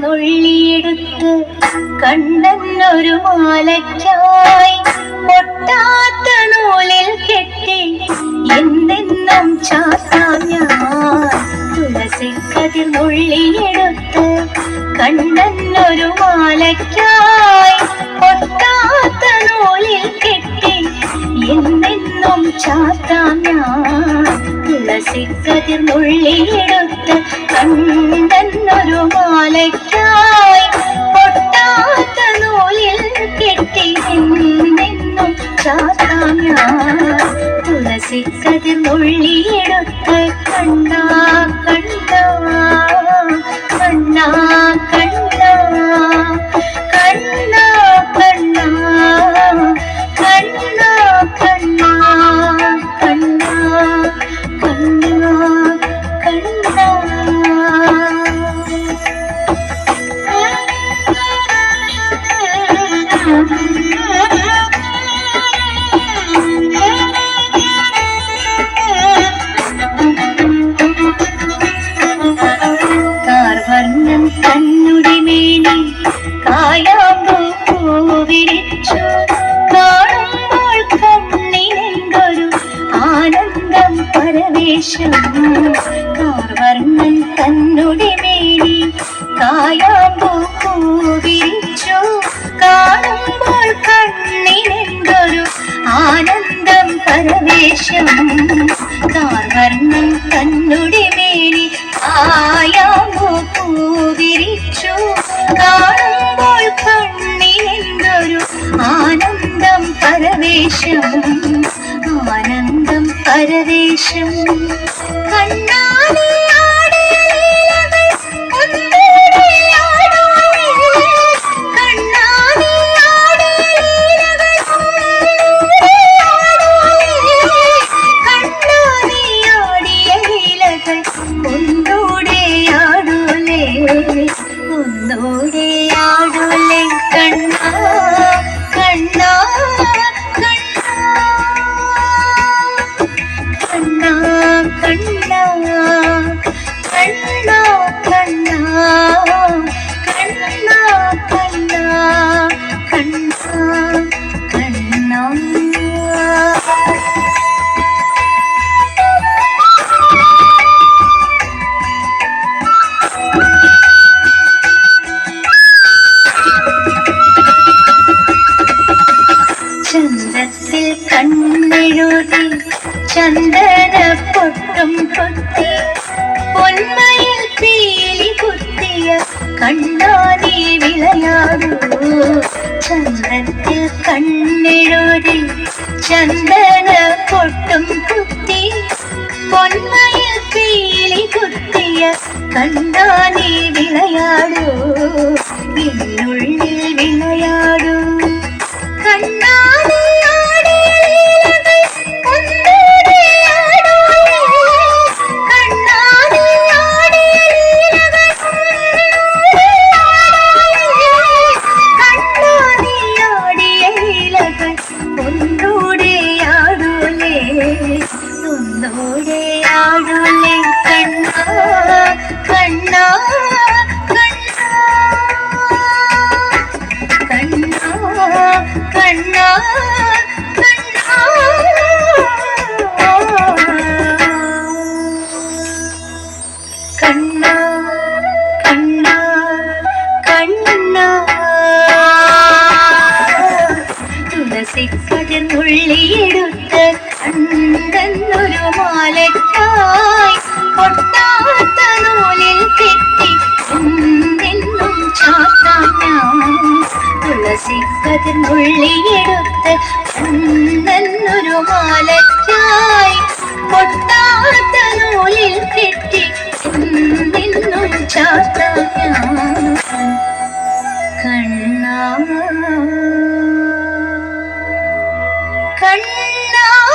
തുളസിക്കതിർന്നുള്ളിയെടുത്ത് കണ്ണനൊരു മാലയ്ക്കായി പൊട്ടാത്ത നൂലിൽ കെട്ടി എന്നെന്നും ചാത്താം ഞാൻ. തുളസിക്കതിർന്നുള്ളിയെടുത്ത് കണ്ണനൊരു മാലയ്ക്കായി പൊട്ടാത്ത നൂലിൽ കെട്ടി എന്നെന്നും ചാത്താം ഞാൻ. തുളസിക്കതിർന്നുള്ളിയെടുത്ത് കണ്ണനൊരു മാലയ്ക്കായി പൊട്ടാത്ത നൂലിൽ കെട്ടി എന്നെന്നും ചാത്താം ഞാൻ. തുളസിക്കതിർന്നുള്ളിയെടുത്ത് കണ്ണാ കണ്ണാ കണ്ണാ കണ്ണാ കണ്ണാ കണ്ണാ കണ്ണാ കണ്ണാ കണ്ണാ കണ്ണാ കണ്ണാ. കാർവർണ്ണം കണ്ണുടി മേനി കായാമ്പൂ പൂവിരിച്ചു കാണുമ്പോൾ കണ്ണിനെന്തൊരു ആനന്ദം പരവേശം. കാർവർണ്ണം കണ്ണുടി മേനി കായാമ്പൂ പൂവിരിച്ചു കാണുമ്പോൾ കണ്ണിനെന്തൊരു ആനന്ദം പരവേശം. കാർവർണ്ണം കണ്ണുടി മേനി കായാമ്പൂ പൂവിരിച്ചു കാണുമ്പോൾ കണ്ണിനെന്തൊരു ആനന്ദം പരവേശം. ആനന്ദം പരവേശം. കണ്ണാടി ഒന്നൂടെയാടുലേ കണ്ണാ കണ്ണാ കണ്ണാ കണ്ണാ കണ്ണാ കണ്ണാ കണ്ണാ കണ്ണാ കണ്ണാ കണ്ണാ. ചന്ദ്രത്തിൽ കണ്ണെഴുതി ചന്ദന പൊട്ടും പൊത്തി പൊന്മയിൽ പീലി കുത്തിയ കണ്ണാടി വിളയാടൂ. ചന്ദ്രത്തിൽ കണ്ണെഴുതി ചന്ദന പൊട്ടും കുത്തി പൊന്മയിൽ പീലി കുത്തിയ കണ്ണാടി വിളയാടൂ. എന്നുള്ളിൽ വിളയാടൂ. ഒന്നൂടെയാടുലേ കണ്ണാ കണ്ണാ കണ്ണാ കണ്ണാ കണ്ണാ. കണ്ണാ കണ്ണാ കണ്ണാ. തുളസിക്കതിർന്നുള്ളിയെടുത്ത് കണ്ണനൊരു മാലയ്ക്കായി പൊട്ടാത്ത നൂലിൽ കെട്ടി എന്നെന്നും ചാത്താം ഞാൻ. തുളസിക്കതിർന്നുള്ളിയെടുത്ത് കണ്ണനൊരു മാലയ്ക്കായി കണ്ണാ